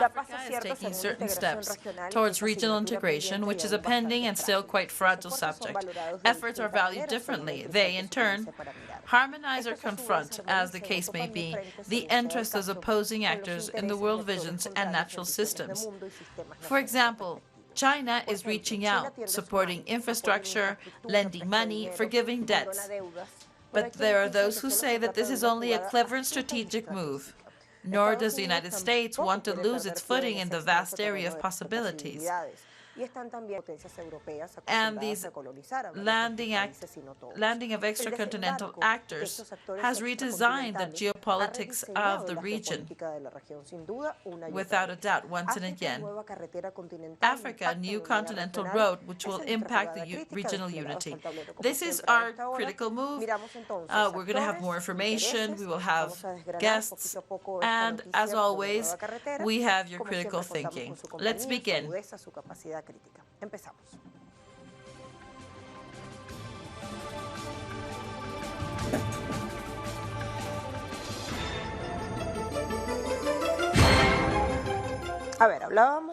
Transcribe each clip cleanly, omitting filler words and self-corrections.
Africa is taking certain steps towards regional integration, which is a pending and still quite fragile subject. Efforts are valued differently. They, in turn, harmonize or confront, as the case may be, the interests of opposing actors in the world visions and natural systems. For example, China is reaching out, supporting infrastructure, lending money, forgiving debts. But there are those who say that this is only a clever and strategic move. Nor does the United States want to lose its footing in the vast area of possibilities. And these landing of extracontinental actors has redesigned the geopolitics of the region. Without a doubt, once and again, Africa, a new continental road which will impact the regional unity. This is our critical move. We're going to have more information. We will have guests. And as always, we have your critical thinking. Let's begin. Empezamos.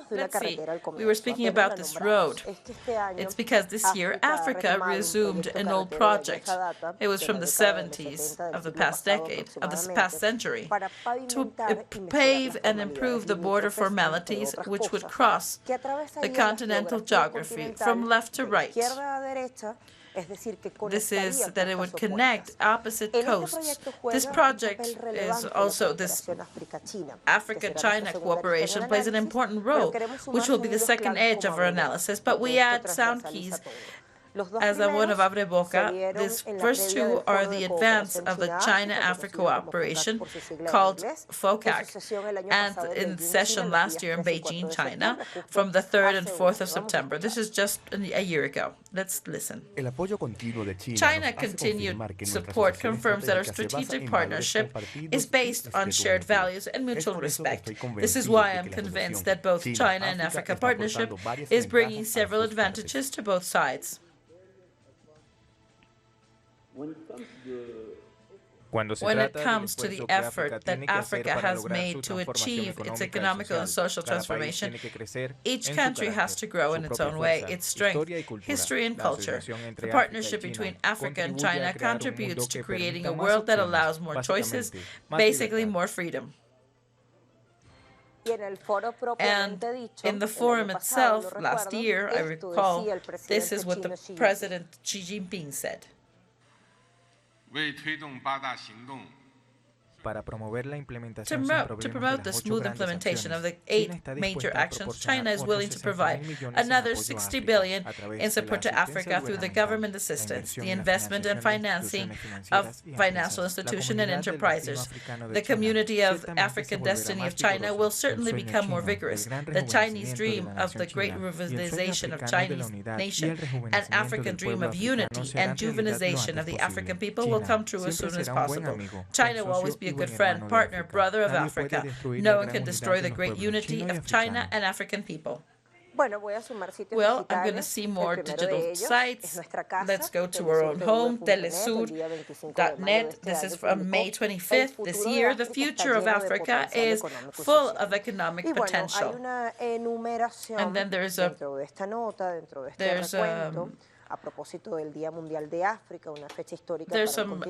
Let's see. We were speaking about this road. It's because this year Africa resumed an old project. It was from the 70s of the past decade, of the past century, to pave and improve the border formalities which would cross the continental geography from left to right. This is that it would connect opposite coasts. This project is also this Africa-China cooperation plays an important role, which will be the second edge of our analysis. But we add sound keys as one of Abre Boca. These first two are the advance of the China-Africa cooperation called FOCAC, and in session last year in Beijing, China, from the 3rd and 4th of September. This is just a year ago. Let's listen. China continued support confirms that our strategic partnership is based on shared values and mutual respect. This is why I'm convinced that both China and Africa partnership is bringing several advantages to both sides. When it comes to the effort that Africa has made to achieve its economic and social transformation, each country has to grow in its own way, its strength, history, and culture. The partnership between Africa and China contributes to creating a world that allows more choices, basically more freedom. And in the forum itself, last year, I recall, this is what the President Xi Jinping said. To promote the smooth implementation of the 8 major actions, China is willing to provide another 60 billion in support to Africa through the government assistance, the investment and financing of financial institutions and enterprises. The community of African destiny of China will certainly become more vigorous. The Chinese dream of the great revitalization of Chinese nation and African dream of unity and juvenization of the African people will come true as soon as possible. China will always be a good friend, partner, brother of Africa. No one can destroy the great unity of China and African people. Well, I'm going to see more digital sites. Let's go to our own home, telesur.net. This is from May 25th this year. The future of Africa is full of economic potential. And then there's a there's a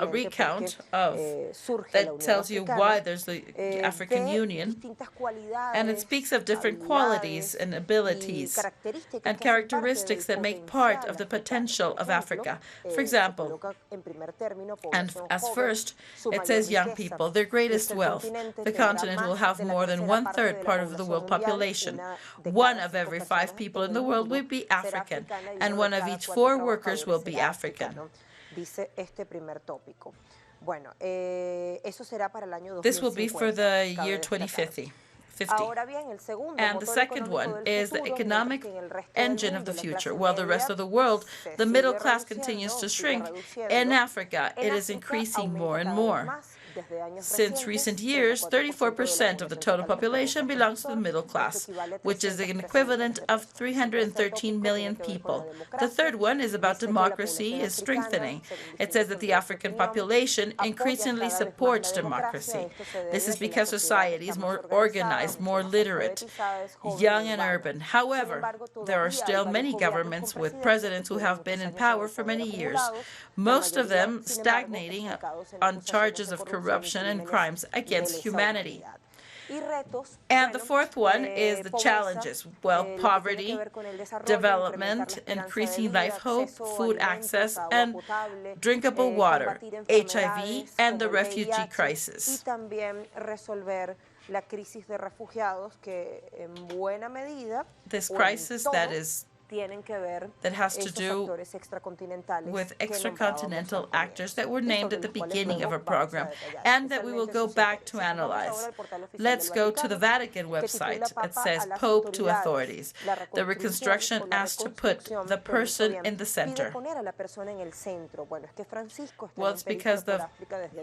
recount of that tells you why there's the African Union, and it speaks of different qualities and abilities and characteristics that make part of the potential of Africa. For example, and as first, it says young people, their greatest wealth. The continent will have more than 1/3 part of the world population. 1 of every 5 people in the world will be African, and 1 of each 4 workers will be African. This will be for the year 2050. And the second one is the economic engine of the future. While the rest of the world, the middle class continues to shrink, in Africa it is increasing more and more. Since recent years, 34% of the total population belongs to the middle class, which is an equivalent of 313 million people. The third one is about democracy is strengthening. It says that the African population increasingly supports democracy. This is because society is more organized, more literate, young and urban. However, there are still many governments with presidents who have been in power for many years, most of them stagnating on charges of corruption and crimes against humanity. And the fourth one is the challenges. Well, poverty, development, increasing life hope, food access, and drinkable water, HIV, and the refugee crisis. This crisis that has to do with extracontinental actors that were named at the beginning of our program and that we will go back to analyze. Let's go to the Vatican website. It says Pope to authorities. The reconstruction asks to put the person in the center. Well, it's because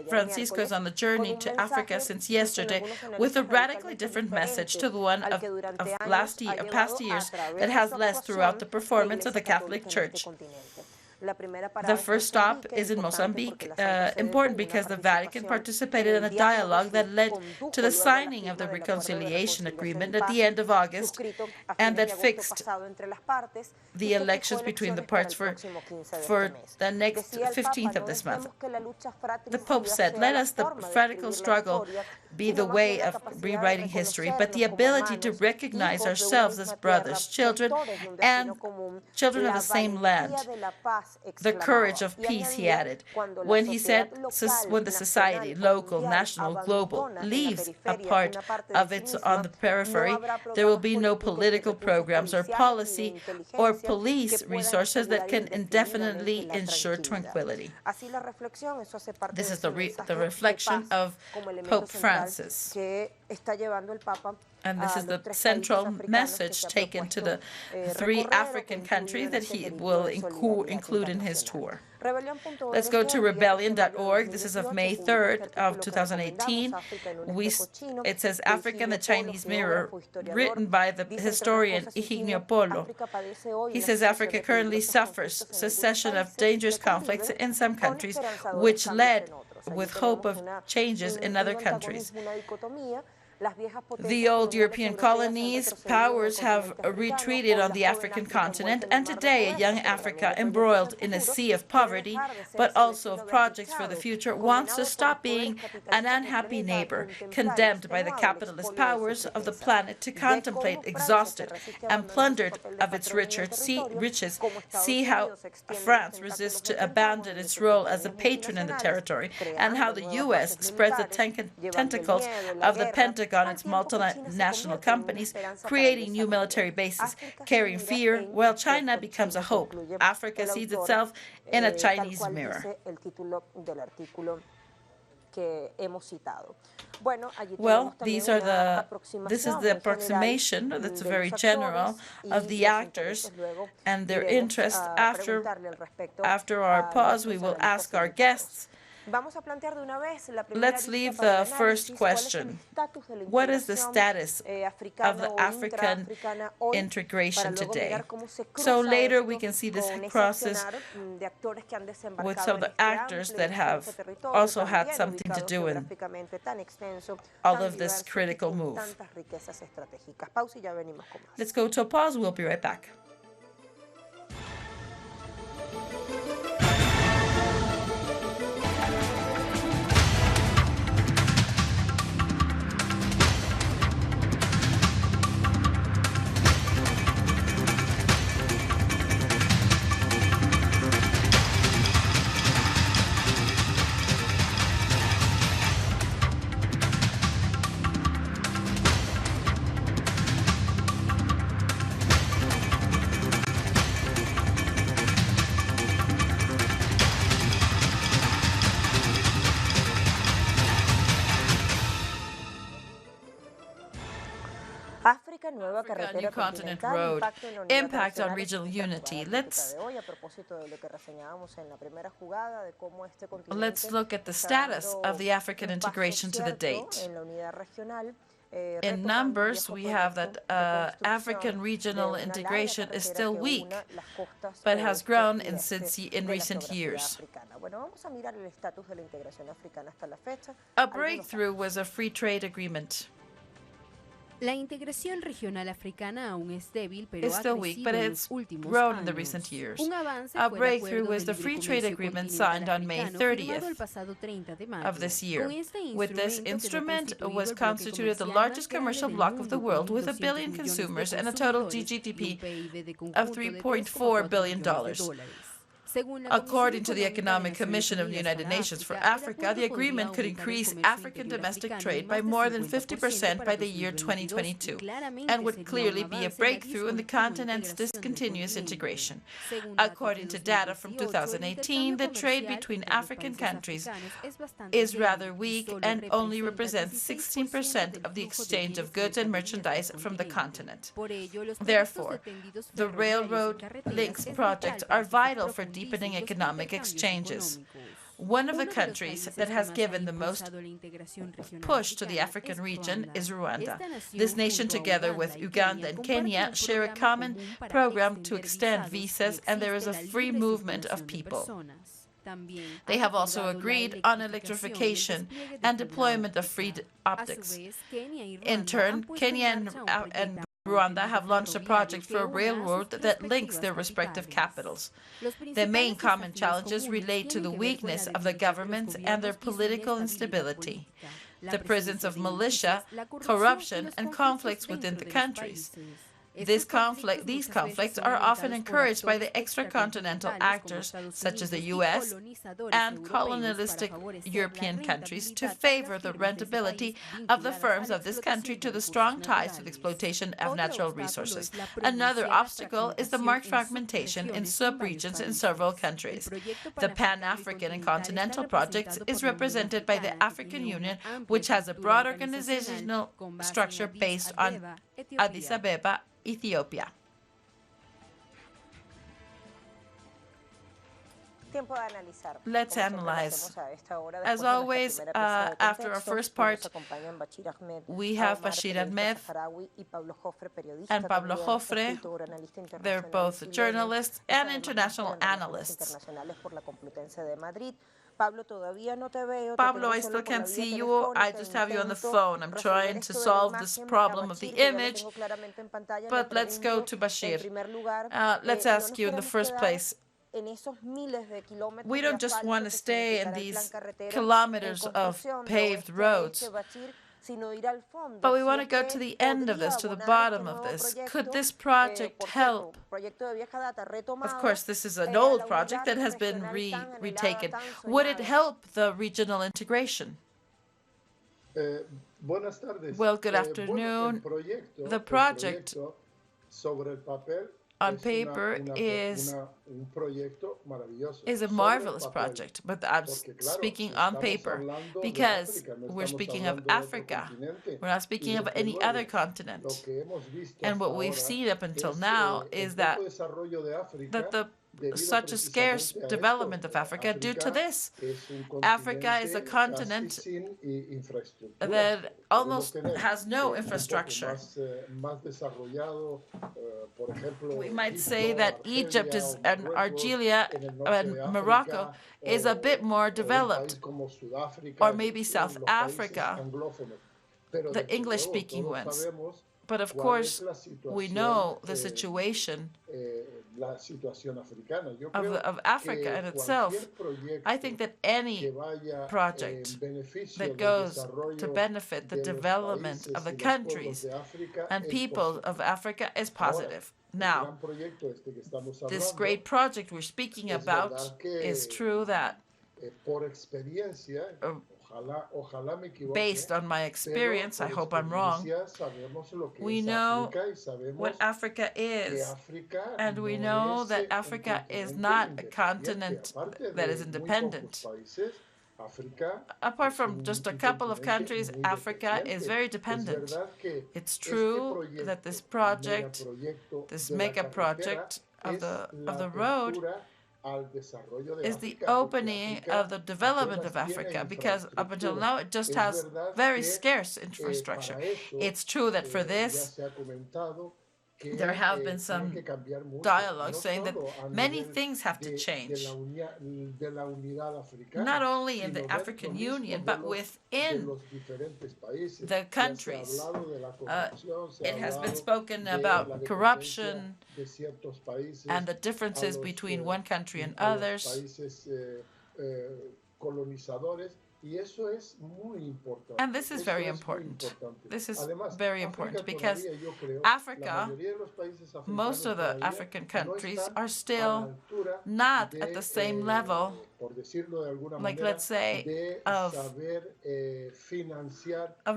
Francisco is on the journey to Africa since yesterday with a radically different message to the one of past years that has led throughout the performance of the Catholic Church. The first stop is in Mozambique, important because the Vatican participated in a dialogue that led to the signing of the reconciliation agreement at the end of August and that fixed the elections between the parts for the next 15th of this month. The Pope said, let us, the radical struggle, be the way of rewriting history, but the ability to recognize ourselves as brothers, children, and children of the same land. The courage of peace, he added, when he said, when the society, local, national, global, leaves a part of it on the periphery, there will be no political programs or policy or police resources that can indefinitely ensure tranquility. This is the reflection of Pope Francis. And this is the central message taken to the 3 African countries that he will include in his tour. Let's go to rebellion.org. This is of May 3rd of 2018. It says Africa and the Chinese Mirror, written by the historian Higinio Polo. He says Africa currently suffers succession of dangerous conflicts in some countries, which led with hope of changes in other countries. The old European colonies, powers have retreated on the African continent, and today a young Africa embroiled in a sea of poverty, but also of projects for the future, wants to stop being an unhappy neighbor, condemned by the capitalist powers of the planet to contemplate, exhausted and plundered of its riches, see how France resists to abandon its role as a patron in the territory, and how the U.S. spreads the tentacles of the Pentagon on its multinational companies, creating new military bases, carrying fear, while China becomes a hope. Africa sees itself in a Chinese mirror. Well, this is the approximation that's very general of the actors and their interest. After our pause, we will ask our guests. Let's leave the first question. What is the status of the African integration today? So later we can see this process with some of the actors that have also had something to do in all of this critical move. Let's go to a pause. We'll be right back. Africa, New Continent Road, impact on regional unity. Let's look at the status of the African integration to the date. In numbers, we have that African regional integration is still weak, but has grown in recent years. A breakthrough was a free trade agreement. La integración regional africana aún es débil, pero it's still weak, but it's grown in the recent years. A breakthrough was the free trade agreement signed on May 30th of this year. With this instrument was constituted the largest commercial bloc of the world with 1 billion consumers and a total GDP of $3.4 billion. According to the Economic Commission of the United Nations for Africa, the agreement could increase African domestic trade by more than 50% by the year 2022 and would clearly be a breakthrough in the continent's discontinuous integration. According to data from 2018, the trade between African countries is rather weak and only represents 16% of the exchange of goods and merchandise from the continent. Therefore, the railroad links projects are vital for deepening economic exchanges. One of the countries that has given the most push to the African region is Rwanda. This nation, together with Uganda and Kenya, share a common program to extend visas, and there is a free movement of people. They have also agreed on electrification and deployment of free optics. In turn, Kenya and Rwanda have launched a project for a railroad that links their respective capitals. The main common challenges relate to the weakness of the governments and their political instability, the presence of militia, corruption, and conflicts within the countries. These conflicts are often encouraged by the extracontinental actors, such as the U.S. and colonialistic European countries, to favor the rentability of the firms of this country to the strong ties to the exploitation of natural resources. Another obstacle is the marked fragmentation in sub-regions in several countries. The Pan-African and Continental project is represented by the African Union, which has a broad organizational structure based on Addis Ababa, Ethiopia. Let's analyze. As always, after our first part, we have Bashir Ahmed and Pablo Jofre. They're both journalists and international analysts. Pablo, I still can't see you. I just have you on the phone. I'm trying to solve this problem of the image. But let's go to Bashir. Let's ask you in the first place. We don't just want to stay in these kilometers of paved roads, but we want to go to the end of this, to the bottom of this. Could this project help? Of course, this is an old project that has been retaken. Would it help the regional integration? Well, good afternoon. The project on paper is a marvelous project, but I'm speaking on paper because we're speaking of Africa. We're not speaking of any other continent. And what we've seen up until now is that such a scarce development of Africa due to this. Africa is a continent that almost has no infrastructure. We might say that Egypt and Algeria and Morocco is a bit more developed, or maybe South Africa, the English-speaking ones. But of course, we know the situation of Africa in itself. I think that any project that goes to benefit the development of the countries and people of Africa is positive. Now, this great project we're speaking about is true that based on my experience, I hope I'm wrong, we know what Africa is, and we know that Africa is not a continent that is independent. Apart from just a couple of countries, Africa is very dependent. It's true that this project, this mega project of the road, is the opening of the development of Africa, because up until now it just has very scarce infrastructure. It's true that for this, there have been some dialogue saying that many things have to change, not only in the African Union, but within the countries. It has been spoken about corruption and the differences between one country and others. And this is very important. This is very important because Africa, most of the African countries are still not at the same level, like let's say, of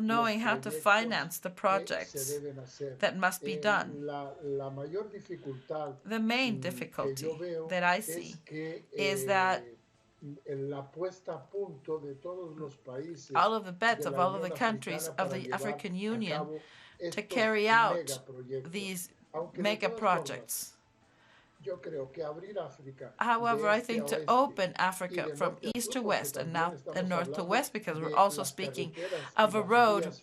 knowing how to finance the projects that must be done. The main difficulty that I see is that all of the bets of all of the countries of the African Union to carry out these mega projects. However, I think to open Africa from east to west and now and north to west, because we're also speaking of a road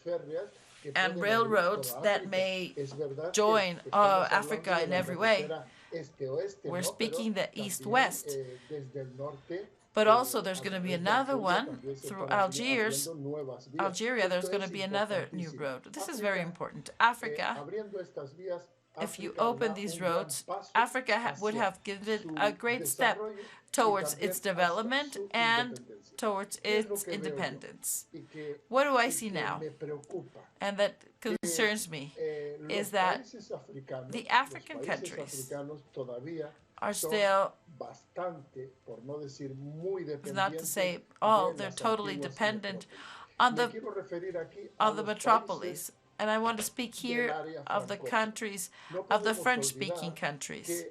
and railroads that may join Africa in every way. We're speaking the east-west. But also there's going to be another one through Algeria. There's going to be another new road. This is very important. Africa, if you open these roads, Africa would have given a great step towards its development and towards its independence. What do I see now? And that concerns me is that the African countries are still, not to say all, they're totally dependent on the metropolis. And I want to speak here of the countries, of the French-speaking countries.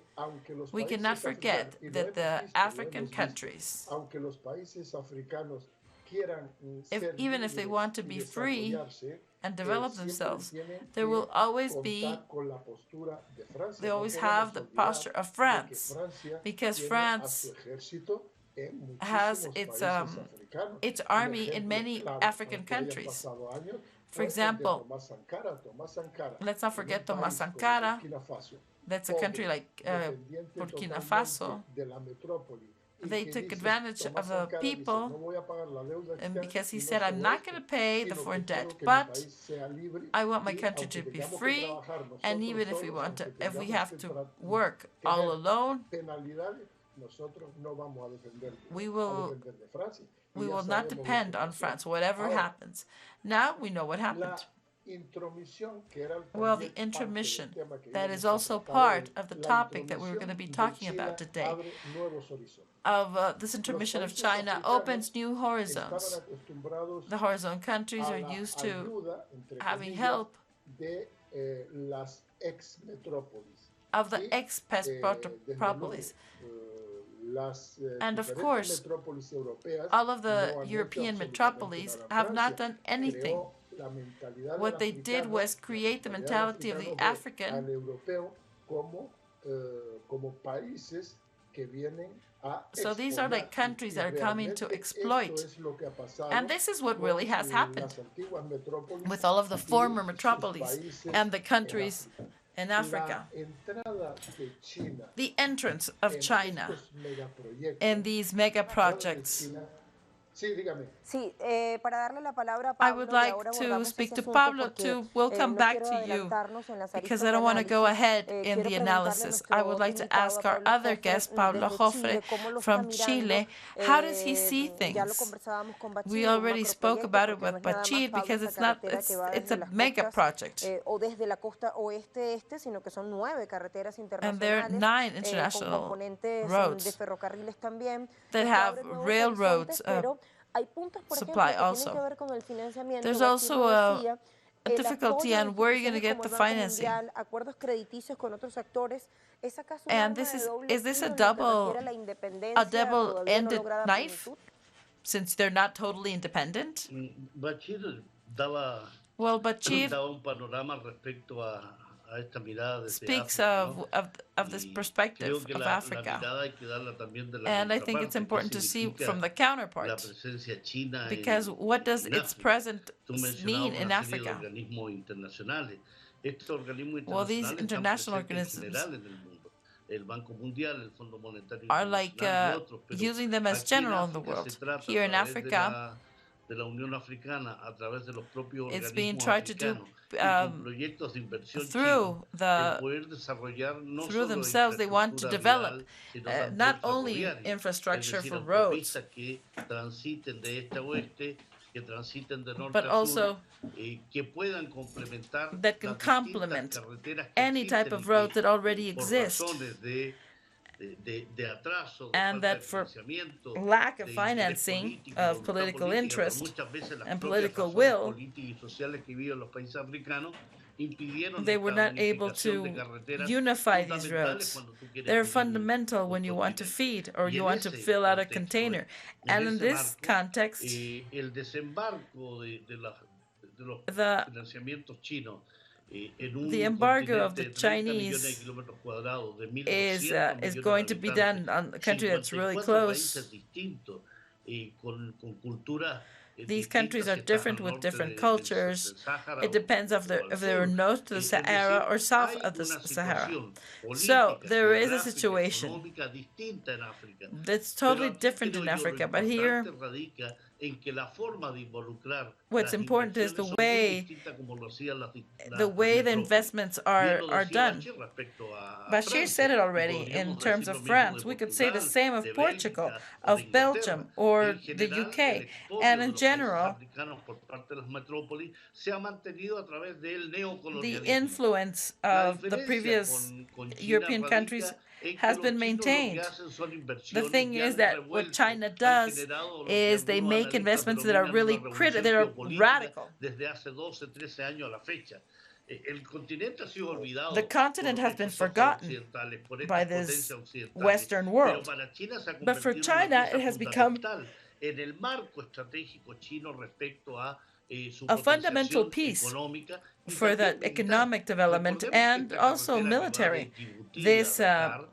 We cannot forget that the African countries, even if they want to be free and develop themselves, there will always be, they always have the posture of France, because France has its army in many African countries. For example, let's not forget Thomas Sankara. That's a country like Burkina Faso. They took advantage of the people, and because he said, I'm not going to pay the foreign debt, but I want my country to be free, and even if we have to work all alone, we will not depend on France, whatever happens. Now we know what happened. Well, the intermission, that is also part of the topic that we're going to be talking about today, of this intermission of China opens new horizons. The horizon countries are used to having help of the ex-metropolis. And of course, all of the European metropolises have not done anything. What they did was create the mentality of the African so these are like countries that are coming to exploit. And this is what really has happened with all of the former metropolises and the countries in Africa. The entrance of China in these mega projects. I would like to speak to Pablo too. We'll come back to you because I don't want to go ahead in the analysis. I would like to ask our other guest, Pablo Jofre from Chile, how does he see things? We already spoke about it with Bachir because it's a mega project. And there are 9 international roads that have railroads supply also. There's also a difficulty on where you're going to get the financing. And is this a double-ended knife? since they're not totally independent? Bachir daba, Well, Bashir daba un panorama respecto a esta mirada desde speaks África, ¿no? of this Y perspective creo que of la Africa. mirada hay que darla también de la And I think it's contraparte, qué important to see from significa the la counterpart, presencia china because what does en its África. presence Tú mean mencionabas in una serie de Africa? organismos internacionales. Estos organismos Well, these internacionales están international presentes en organisms general en el mundo. El Banco Mundial, el Fondo Monetario are like Internacional y otros, pero using them as aquí en general in the África se world. trata a Here in través Africa, de la Unión Africana, a través de los propios it's being organismos tried to do africanos y con proyectos de inversión chinos, el poder desarrollar no through solo themselves, they want to infraestructura develop vial, sino también not only ferroviaria, es infrastructure decir, for roads, autopistas que transiten de este a oeste, que transiten de norte but a also sur, que puedan complementar that can las distintas complement carreteras que any type existen of y road que that already por exists, razones de atraso, de and falta de that for financiamiento, lack of de interés financing, político, of voluntad political política, pero interest muchas veces las and propias political razones will, políticas y sociales que viven los países africanos impidieron they were esta not able unificación de to carreteras unify these fundamentales roads. cuando tú quieres They're unir fundamental when un you want to continente. feed or Y you en want to ese fill out a contexto, container. en And in ese this marco, context, el desembarco de los the financiamientos chinos en the un embargo of continente the de 30 millones de Chinese kilómetros cuadrados, de is 1.200 millones de going to be habitantes, done on a country that's really 54 países close. distintos, con culturas These countries distintas, are si estás different al with norte different del cultures. Sáhara It depends o if al they're sur. north to the Es Sahara decir, or south hay of the una Sahara. situación So política, there is a geográfica, situation económica distinta en África. that's Pero totally aquí different creo in yo lo Africa. But here, importante radica en que la forma de involucrar what's las important is inversiones son muy distintas como lo hacían the las way the metrópolis. investments Bien lo are decía done. Bachir respecto a Bashir said Francia, it y already in podríamos terms decir of lo mismo de France. We could say the Portugal, same of de Portugal, Bélgica o de of Inglaterra. Belgium, or En the general, el UK. expolio And de in los países general, africanos por parte de las metrópolis se ha mantenido a través del the neocolonialismo. influence La of the diferencia previous con China European countries radica en que has los been chinos lo que maintained. hacen son The inversiones thing que is han that what revuelto, China han does generado lo que is they algunos make analistas investments that are denominan really una revolución that are geopolítica radical. desde hace 12, 13 años a la fecha. El continente ha sido olvidado The continent por has been estos ojos forgotten occidentales, por by estas this potencias occidentales, Western pero world. para China se ha But for convertido en una China, pieza it has become fundamental en el marco estratégico chino respecto a su a fundamental potenciación piece económica y for the también militar. economic development Recordemos que and esta also carretera que va de military. Djibouti This a Dakar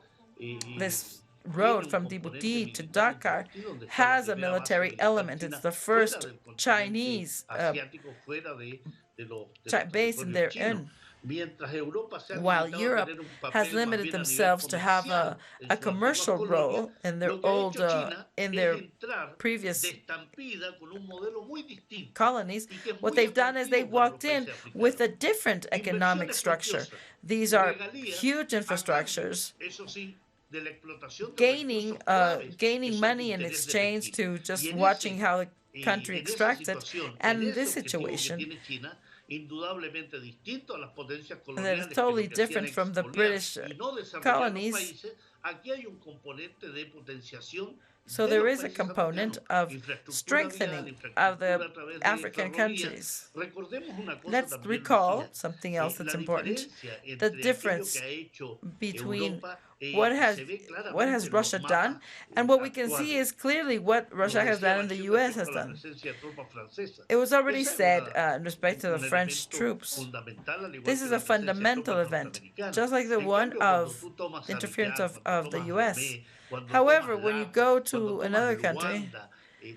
this tiene road un from componente Djibouti to militar Dakar importante donde está la has a primera base military militar element. It's china the fuera first del continente Chinese asiático, fuera de los base in territorios their chinos. own. Mientras Europa se ha While limitado a Europe tener un has papel más limited bien a nivel themselves to have comercial en a sus antiguas commercial colonias, role in their lo que ha old hecho China in es their entrar de previous estampida con un modelo muy distinto colonies, y que es what muy they've done is they atractivo para los walked in países with a africanos. different economic Inversiones structure. preciosas, These are regalías huge a cambio, infrastructures, eso sí, de la explotación de gaining recursos claves que gaining son de money in interés de exchange Pekín. to just Y watching how the country en esa extracts it. situación, And en in this ese objetivo que situation, tiene China, indudablemente distinto a las potencias that is coloniales que totally lo que hacían different from the expoliar British y no desarrollar los colonies. países, aquí hay un componente de potenciación So de there los is a países component africanos, of infraestructura vial, strengthening infraestructura of the a través de African ferrovías. countries. Recordemos una cosa Let's también, recall Lucía, something else that's la important. diferencia The entre aquello difference que ha hecho between Europa what se ve what claramente has en los Russia mapas done, and what we can see actuales. is clearly what Lo Russia has decía done and the Bachir U.S. has respecto a la done. presencia de tropas francesas. It was already Esa es said in respect to the un French elemento troops. fundamental, al igual This que is la a presencia de fundamental tropas event, norteamericanas. just like the En one cambio, cuando of tú tomas interference Abiyán, cuando of the tomas U.S. Lomé, cuando However, tomas when you Lamu, go cuando to tomas another country, Luanda,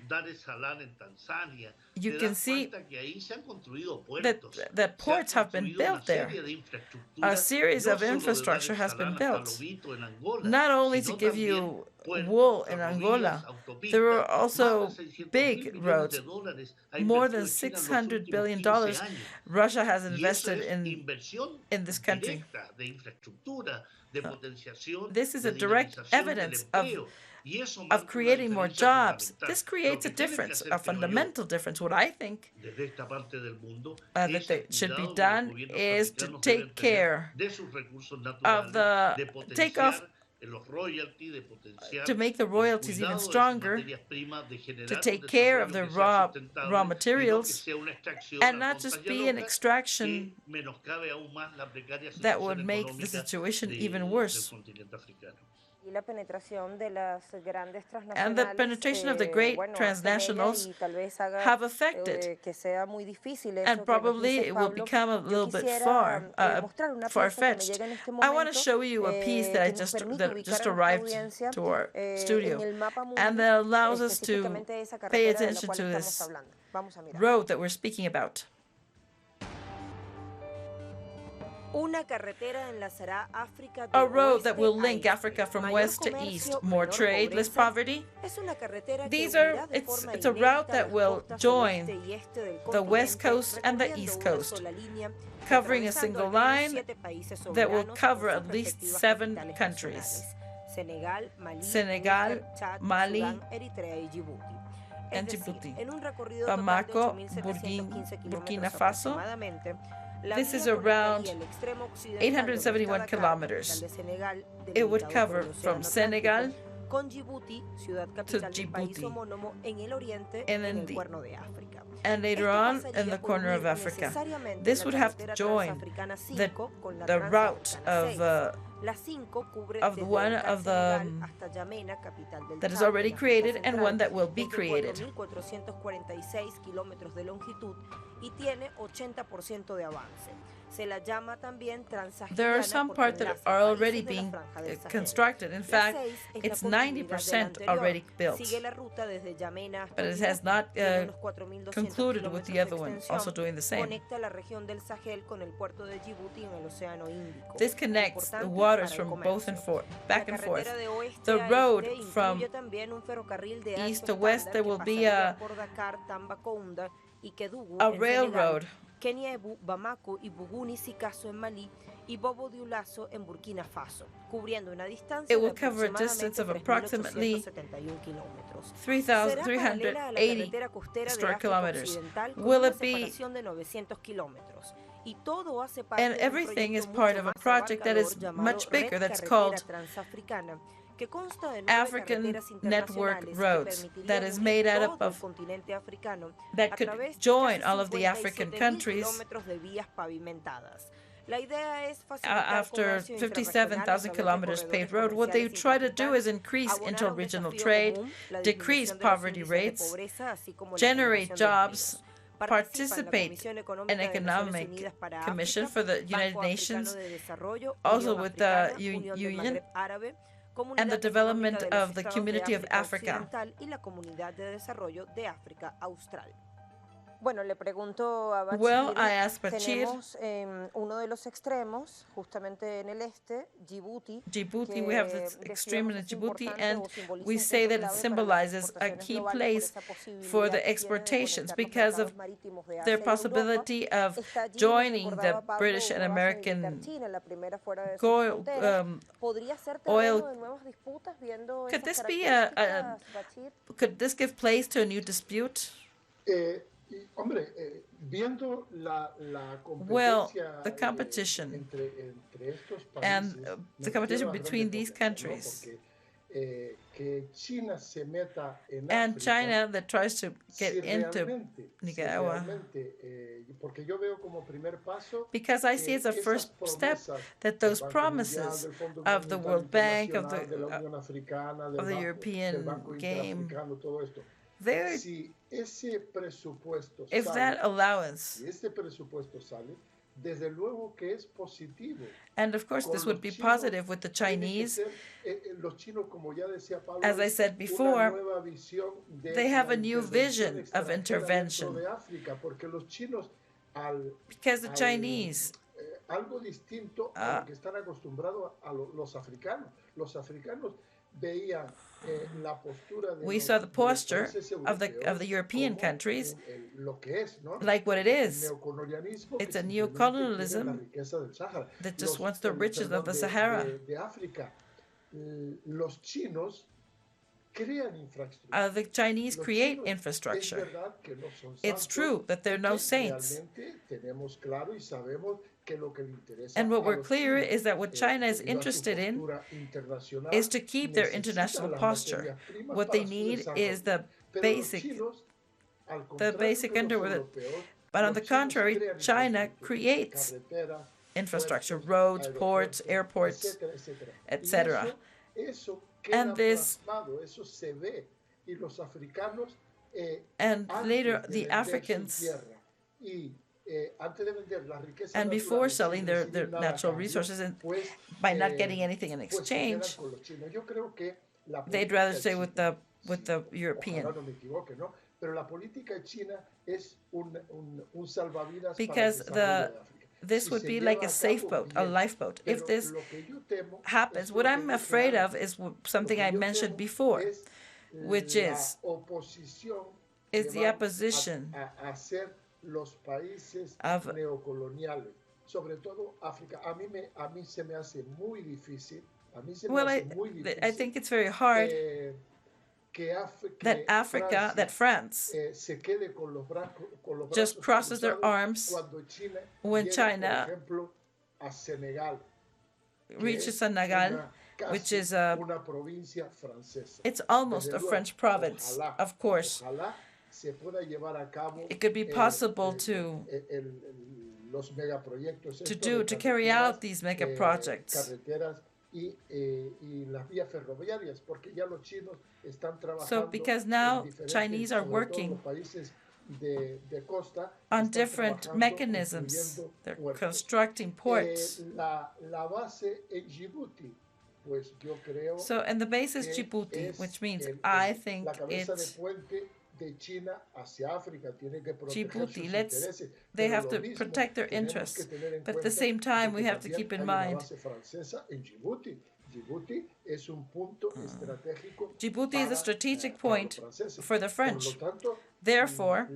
Dar es Salaam en Tanzania, you te can das see cuenta que ahí se han construido that puertos, that se ha ports have been construido una built there. serie de A infraestructuras, series no of solo de Dar infrastructure es has been Salaam hasta built, Lobito en Angola, not only to sino give también you puertos, wool in ferrovías, Angola. There were autopistas, más also de 600 big mil millones roads. de dólares ha More than invertido China en los $600 últimos billion 15 años. Russia has Y eso invested es in inversión this country. directa de infraestructura, de potenciación, This is a de direct dinamización del evidence empleo. Y eso of marca una creating more diferencia jobs. fundamental. This Lo creates que a tienen que difference, hacer, a creo yo, fundamental difference. What I think desde esta parte del mundo, that es they el should be cuidado que los done gobiernos is to africanos deben take tener care de sus recursos of naturales, de the take off potenciar los royalties, de potenciar to make the el royalties even cuidado de sus stronger, materias primas, de to generar un take care of desarrollo the que sea raw sustentable raw y no que materials, sea una extracción and a not just contas y a be an locas extraction que menoscabe aún más la precaria that situación would make the económica situation even del worse. continente africano. And the penetration of the great transnationals have affected, and probably it will become a little bit far-fetched. I want to show you a piece that just arrived to our studio, and that allows us to pay attention to this road that we're speaking about. A road that will link Africa from west to east, more trade, less poverty. It's a route that will join the west coast and the east coast, covering a single line that will cover at least 7 countries: Senegal, Mali, and Djibouti. Bamako, Burkina Faso. This is around 871 kilometers. It would cover from Senegal to Djibouti, and later on in the corner of Africa. This would have to join the route of one of the that is already created and one that will be created. There are some parts that are already being constructed. In fact, it's 90% already built, but it has not concluded with the other one also doing the same. This connects the waters from back and forth. The road from east to west, there will be a railroad. It will cover a distance of approximately 3,380 square kilometers. Will it be? And everything is part of a project that is much bigger, that's called African Network Roads, that is made out of that could join all of the African countries. After 57,000 kilometers paved road, what they try to do is increase interregional trade, decrease poverty rates, generate jobs, participate in Economic Commission for the United Nations, also with the UN, and the development of the Community of Africa. Bueno, le pregunto a Bachir, well, I asked Bachir, tenemos uno de los extremos, justamente en el este, Djibouti. Djibouti, we have the extreme in Djibouti, and we say that it symbolizes a key place for the exportations because of their possibility of joining the British and American oil. Could this give place to a new dispute? Well, the competition and the competition between these countries and China that tries to get into Nicaragua, because I see as a first step that those promises of the World Bank, of the European game, if that allowance, and of course this would be positive with the Chinese, as I said before, they have a new vision of intervention, because the Chinese we saw the posture of the European countries like what it is. It's a neocolonialism that just wants the riches of the Sahara. The Chinese create infrastructure. It's true that they're no saints. And what we're clear is that what China is interested in is to keep their international posture. What they need is the basic underwear. But on the contrary, China creates infrastructure, roads, ports, airports, etc. And this, and later the Africans, and before selling their natural resources and by not getting anything in exchange, they'd rather stay with the European. Because this would be like a safe boat, a lifeboat. If this happens, what I'm afraid of is something I mentioned before, which is the opposition of well, I think it's very hard that France just crosses their arms when China reaches Senegal, which is it's almost a French province, of course. It could be possible to carry out these mega projects. So because now Chinese are working on different mechanisms, they're constructing ports. So, and the base is Djibouti, which means I think it's Djibouti. They have to protect their interests, but at the same time, we have to keep in mind Djibouti is a strategic point for the French. Therefore,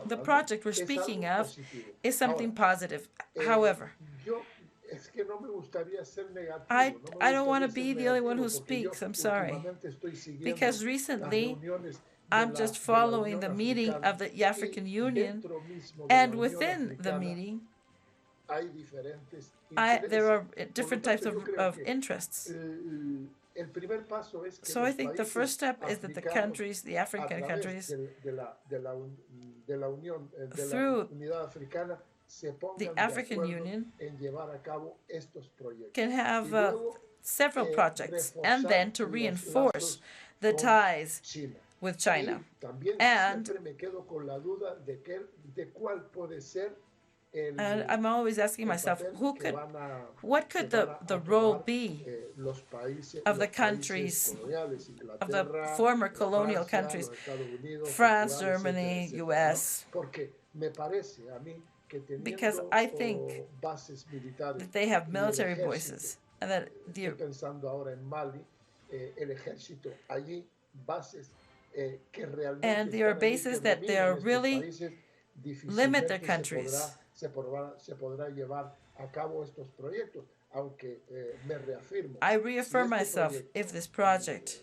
the project we're speaking of is something positive. However, I don't want to be the only one who speaks, I'm sorry. Because recently, I'm just following the meeting of the African Union, and within the meeting, there are different types of interests. So I think the first step is that the African countries, through the African Union, can have several projects, and then to reinforce the ties with China. And I'm always asking myself, what could the role be of the countries, of the former colonial countries, France, Germany, US? Because I think that they have military bases, and that there are bases that they are really limit their countries. I reaffirm myself, if this project,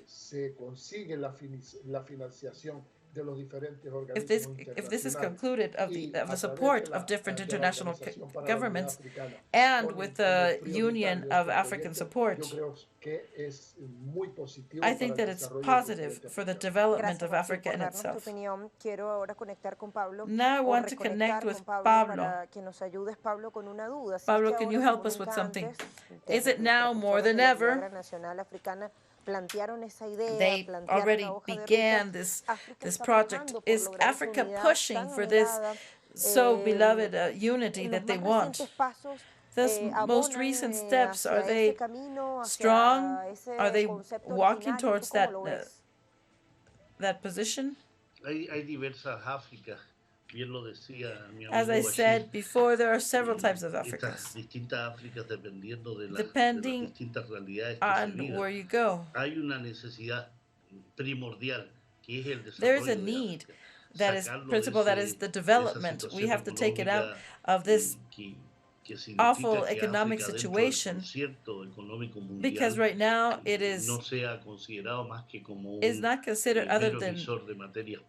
if this is concluded of the support of different international governments and with the Union of African support, I think that it's positive for the development of Africa in itself. Now I want to connect with Pablo. Pablo, can you help us with something? Is it now more than ever? They already began this project. Is Africa pushing for this so beloved unity that they want? Those most recent steps, are they strong? Are they walking towards that position? As I said before, there are several types of Africas, depending on where you go. There is a need that is principle, that is the development. We have to take it out of this awful economic situation, because right now it is not considered other than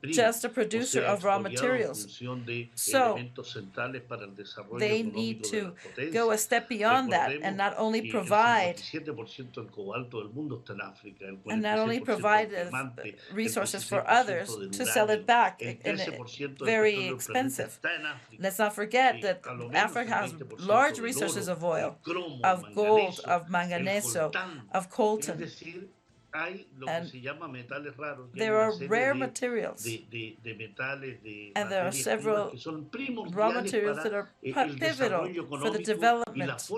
just a producer of raw materials. So they need to go a step beyond that and not only provide resources for others to sell it back very expensive. Let's not forget that Africa has large resources of oil, of gold, of manganeso, of coltan. And there are rare materials, and there are several raw materials that are pivotal for the development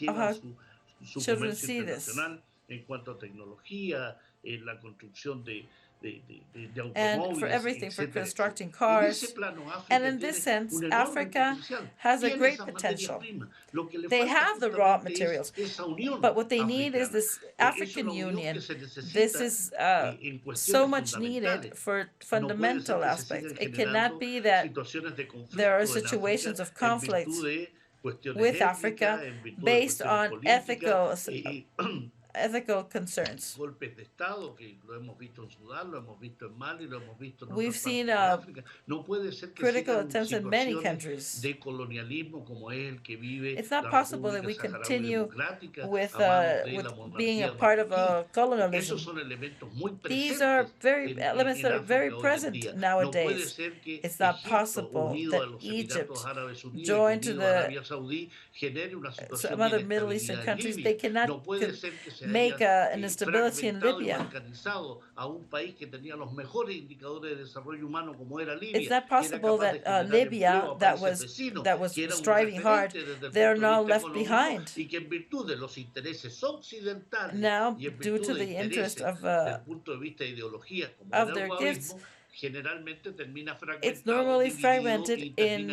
of how children see this. And for everything, for constructing cars. And in this sense, Africa has a great potential. They have the raw materials, but what they need is this African Union. This is so much needed for fundamental aspects. It cannot be that there are situations of conflict with Africa based on ethical concerns. We've seen critical attempts in many countries. It's not possible that we continue with being a part of a colonialism. These are elements that are very present nowadays. It's not possible that Egypt joined to some other Middle Eastern countries. They cannot make an instability in Libya. It's not possible that Libya, that was striving hard, they're now left behind. Now, due to the interest of their gifts, it's normally fragmented in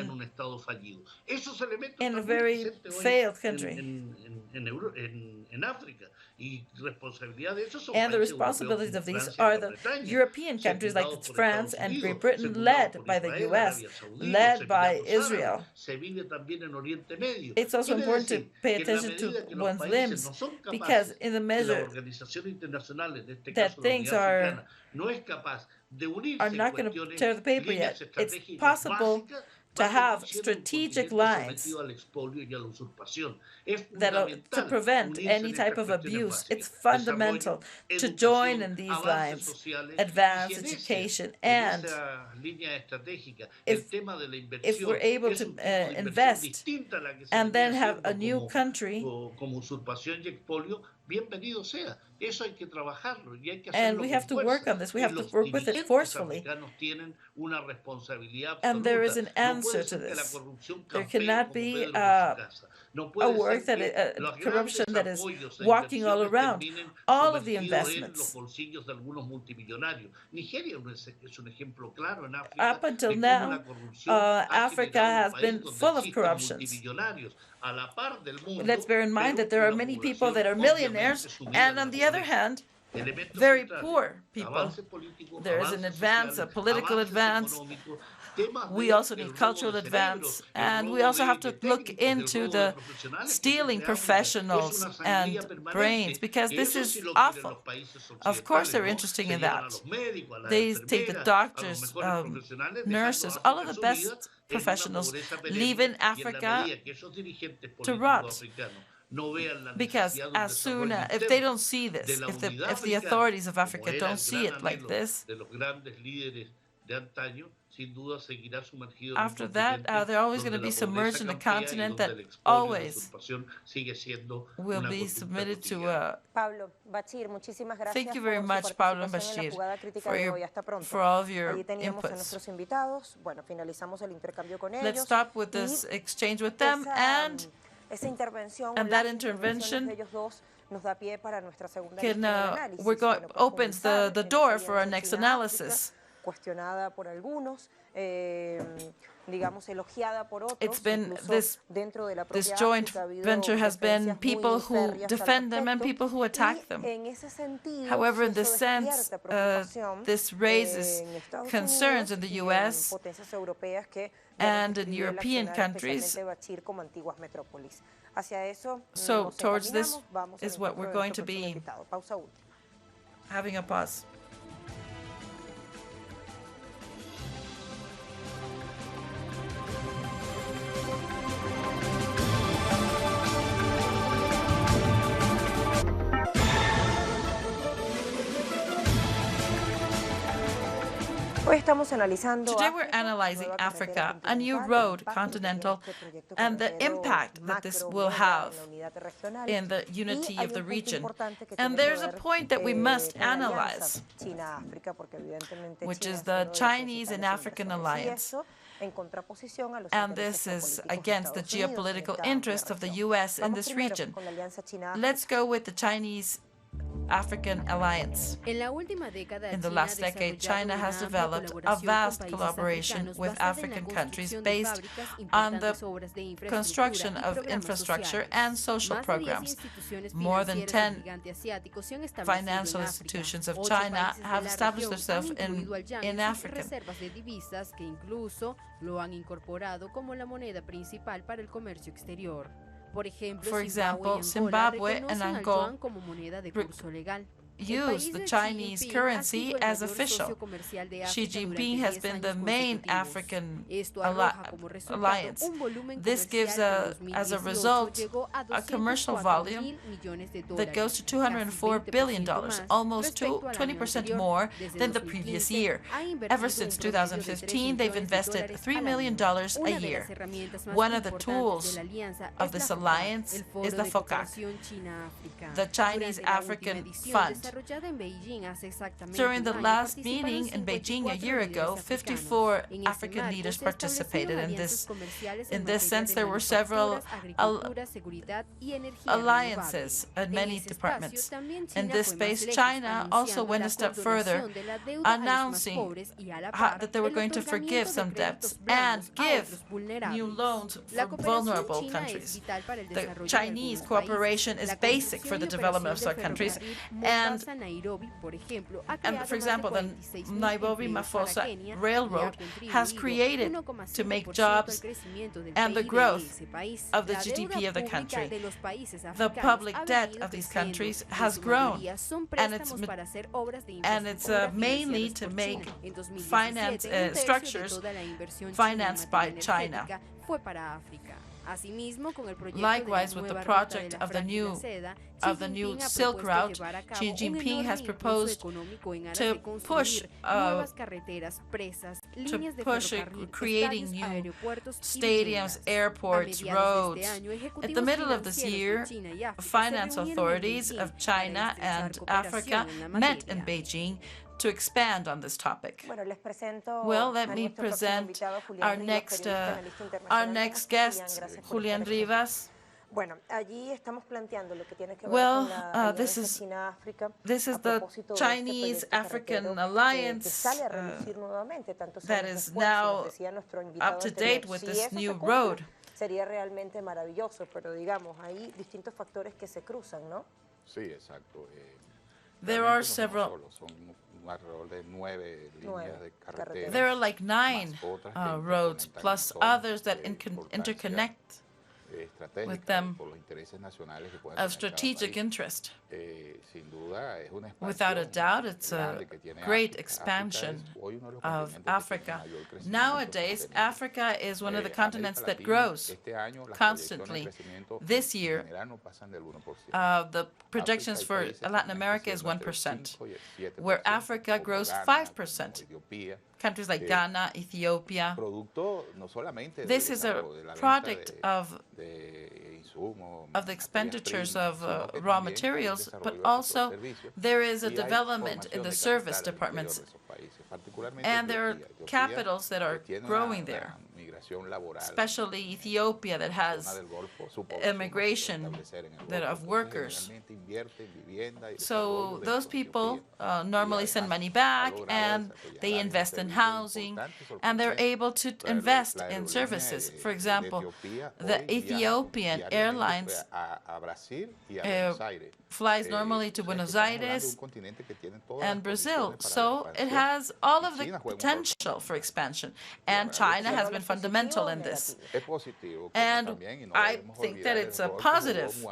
a very failed country. And the responsibilities of these are the European countries like France and Great Britain, led by the US, led by Israel. It's also important to pay attention to one's limbs, because in the measure that things are not going to tear the paper yet, it's possible to have strategic lines to prevent any type of abuse. It's fundamental to join in these lines, advance education, and if we're able to invest and then have a new country, and we have to work on this. We have to work with it forcefully. And there is an answer to this. There cannot be a work corruption that is walking all around. All of the investments. Up until now, Africa has been full of corruptions. Let's bear in mind that there are many people that are millionaires, and on the other hand, very poor people. There is an advance, a political advance. We also need cultural advance, and we also have to look into the stealing professionals and brains, because this is awful. Of course they're interested in that. They take the doctors, nurses, all of the best professionals leave in Africa to rot. Because as soon as, if they don't see this, if the authorities of Africa don't see it like this, after that, they're always going to be submerged in a continent that always will be submitted to. Thank you very much, Pablo and Bashir, for all of your inputs. Let's stop with this exchange with them, and that intervention opens the door for our next analysis. It's been this joint venture has been people who defend them and people who attack them. However, in this sense, this raises concerns in the US and in European countries. So towards this is what we're going to be having a pause. Today we're analyzing Africa, a new road, Continental, and the impact that this will have in the unity of the region. And there's a point that we must analyze, which is the Chinese and African alliance. And this is against the geopolitical interests of the U.S. in this region. Let's go with the Chinese-African alliance. In the last decade, China has developed a vast collaboration with African countries based on the construction of infrastructure and social programs. More than 10 financial institutions of China have established themselves in Africa. For example, Zimbabwe and Angola use the Chinese currency as official. Xi Jinping has been the main African alliance. This gives, as a result, a commercial volume that goes to $204 billion, almost 20% more than the previous year. Ever since 2015, they've invested $3 million a year. One of the tools of this alliance is the FOCAC, the Chinese African Fund. During the last meeting in Beijing a year ago, 54 African leaders participated in this. In this sense, there were several alliances at many departments. In this space, China also went a step further, announcing that they were going to forgive some debts and give new loans for vulnerable countries. The Chinese cooperation is basic for the development of such countries, and for example, the Nairobi-Mafosa Railroad has created to make jobs and the growth of the GDP of the country. The public debt of these countries has grown, and it's mainly to make finance structures financed by China. Likewise, with the project of the new Silk Route, Xi Jinping has proposed to push creating new stadiums, airports, roads. At the middle of this year, finance authorities of China and Africa met in Beijing to expand on this topic. Well, let me present our next guest, Julián Rivas. Well, this is the Chinese-African alliance that is now up to date with this new road. Sería realmente maravilloso, pero digamos, hay distintos factores que se cruzan, ¿no? Sí, exacto. There are several. There are like 9 roads, plus others that interconnect with them of strategic interest. Without a doubt, it's a great expansion of Africa. Nowadays, Africa is one of the continents that grows constantly. This year, the projections for Latin America is 1%, where Africa grows 5%. Countries like Ghana, Ethiopia. This is a product of the expenditures of raw materials, but also there is a development in the service departments, and there are capitals that are growing there, especially Ethiopia, that has immigration of workers. So those people normally send money back, and they invest in housing, and they're able to invest in services. For example, the Ethiopian Airlines flies normally to Buenos Aires and Brazil. So it has all of the potential for expansion. And China has been fundamental in this. And I think that it's a positive.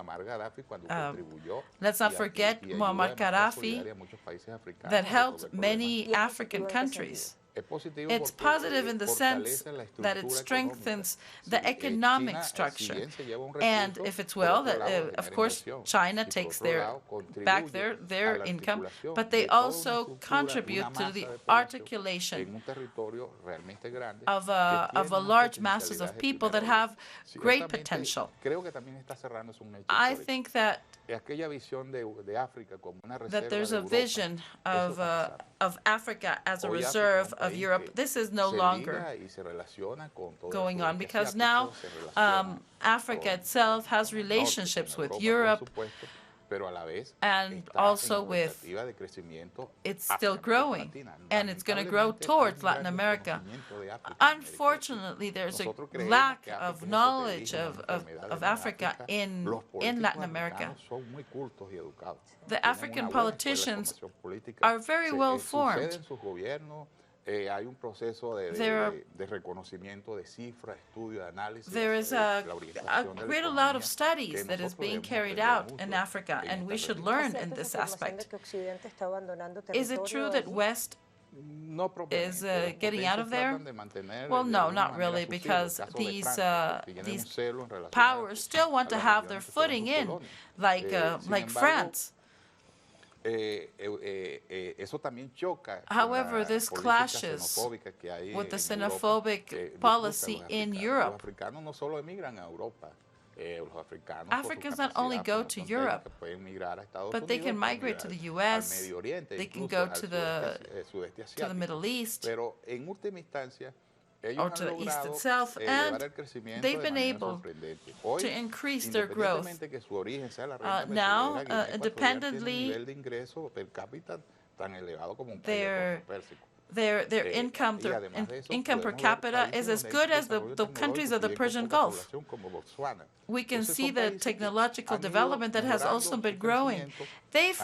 Let's not forget Muammar Gaddafi, that helped many African countries. It's positive in the sense that it strengthens the economic structure. And if it's well, of course, China takes back their income, but they also contribute to the articulation of a large masses of people that have great potential. I think that there's a vision of Africa as a reserve of Europe. This is no longer going on because now Africa itself has relationships with Europe, and also it's still growing, and it's going to grow towards Latin America. Unfortunately, there's a lack of knowledge of Africa in Latin America. The African politicians are very well formed. There is a great lot of studies that is being carried out in Africa, and we should learn in this aspect. Is it true that West is getting out of there? Well, no, not really, because these powers still want to have their footing in, like France. However, this clashes with the xenophobic policy in Europe. Africans not only go to Europe, but they can migrate to the US, they can go to the Middle East, or to the East itself, and they've been able to increase their growth. Now, independently, their income per capita is as good as the countries of the Persian Gulf. We can see the technological development that has also been growing. They've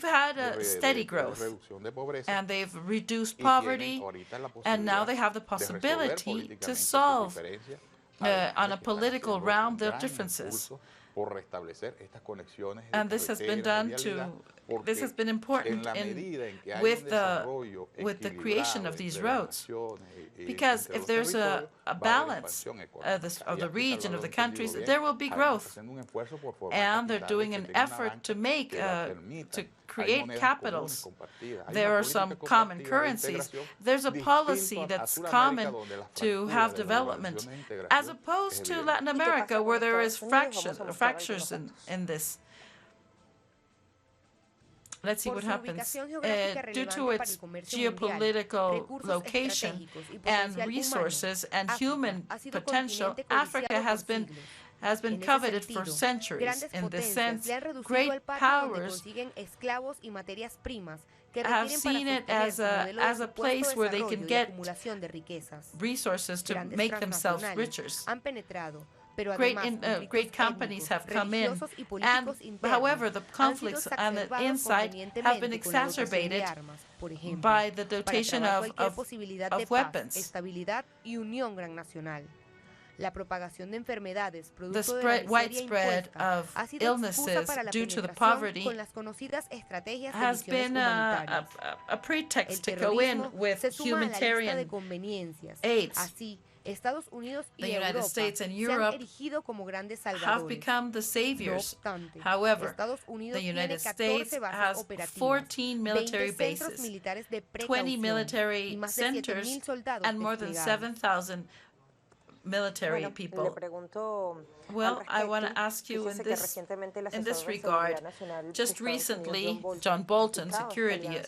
had a steady growth, and they've reduced poverty, and now they have the possibility to solve on a political realm their differences. And this has been important with the creation of these roads. Because if there's a balance of the region, of the countries, there will be growth. And they're doing an effort to create capitals. There are some common currencies. There's a policy that's common to have development, as opposed to Latin America, where there is fractures in this. Let's see what happens. Due to its geopolitical location and resources and human potential, Africa has been coveted for centuries. In this sense, great powers have seen it as a place where they can get resources to make themselves richer. Great companies have come in, and however, the conflicts on the inside have been exacerbated by the dotation of weapons. The widespread of illnesses due to the poverty has been a pretext to go in with humanitarian aids. The United States and Europe have become the saviors. However, the United States has 14 military bases, 20 military centers, and more than 7,000 military people. Well, I want to ask you in this regard, just recently, John Bolton, security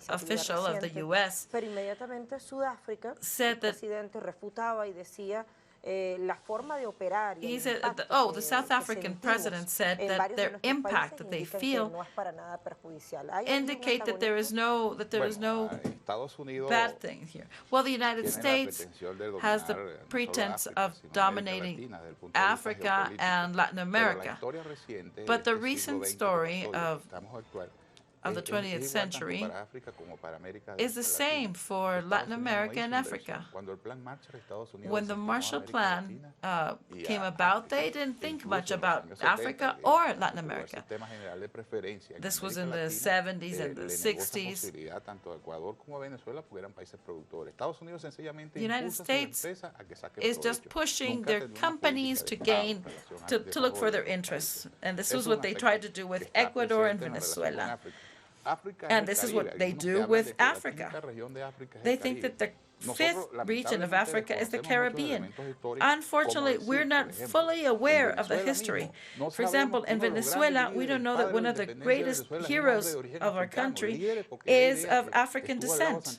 official of the U.S., said that the South African president said that their impact that they feel indicate that there is no bad thing here. Well, the United States has the pretense of dominating Africa and Latin America, but the recent story of of the 20th century is the same for Latin America and Africa. When the Marshall Plan came about, they didn't think much about Africa or Latin America. This was in the 70s and the 60s. The United States is just pushing their companies to look for their interests. And this was what they tried to do with Ecuador and Venezuela. And this is what they do with Africa. They think that the fifth region of Africa is the Caribbean. Unfortunately, we're not fully aware of the history. For example, in Venezuela, we don't know that one of the greatest heroes of our country is of African descent,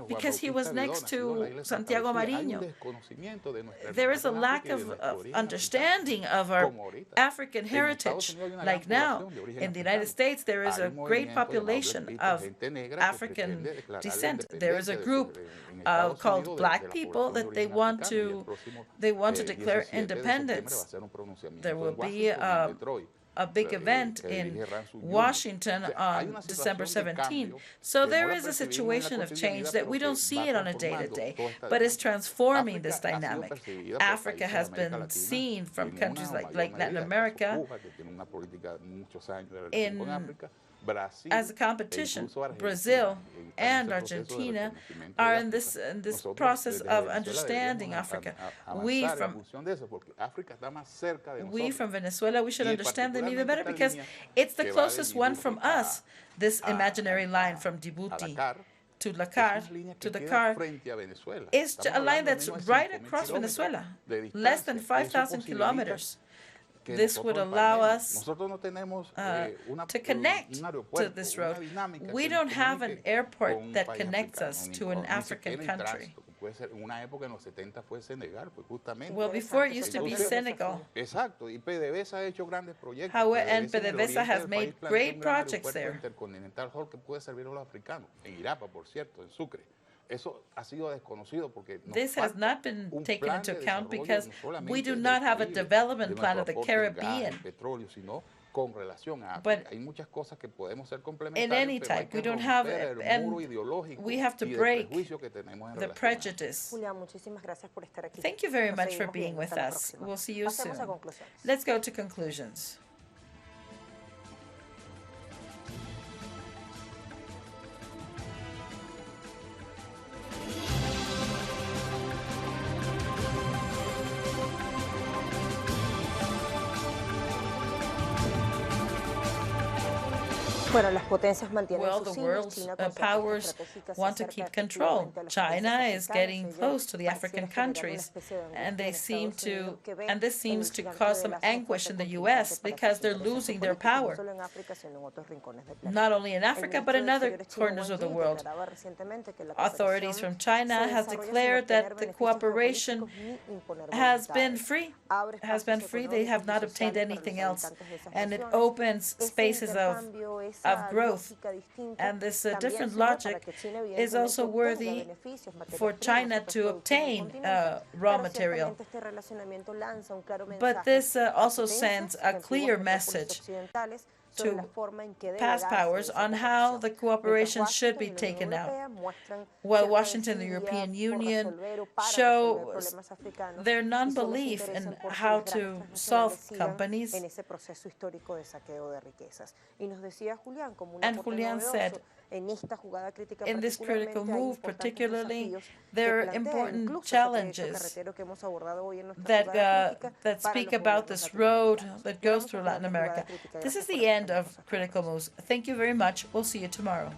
because he was next to Santiago Mariño. There is a lack of understanding of our African heritage. Like now, in the United States, there is a great population of African descent. There is a group called Black people that they want to declare independence. There will be a big event in Washington on December 17th. So there is a situation of change that we don't see it on a day-to-day, but it's transforming this dynamic. Africa has been seen from countries like Latin America as a competition. Brazil and Argentina are in this process of understanding Africa. We from Venezuela, we should understand them even better, because it's the closest one from us, this imaginary line from Djibouti to Dakar, is a line that's right across Venezuela, less than 5,000 kilometers. This would allow us to connect to this road. We don't have an airport that connects us to an African country. Well, before it used to be Senegal. However, and PDVSA has made great projects there. This has not been taken into account because we do not have a development plan of the Caribbean. But in any type, we don't have it, and we have to break the prejudice. Thank you very much for being with us. We'll see you soon. Let's go to conclusions. Well, the world's powers want to keep control. China is getting close to the African countries, and this seems to cause some anguish in the U.S. because they're losing their power, not only in Africa but in other corners of the world. Authorities from China has declared that the cooperation has been free. They have not obtained anything else, and it opens spaces of growth. And this different logic is also worthy for China to obtain raw material. But this also sends a clear message to past powers on how the cooperation should be taken out. While Washington and the European Union show their non-belief in how to solve companies. And Julian said, in this critical move particularly, there are important challenges that speak about this road that goes through Latin America. This is the end of Critical Moves. Thank you very much. We'll see you tomorrow.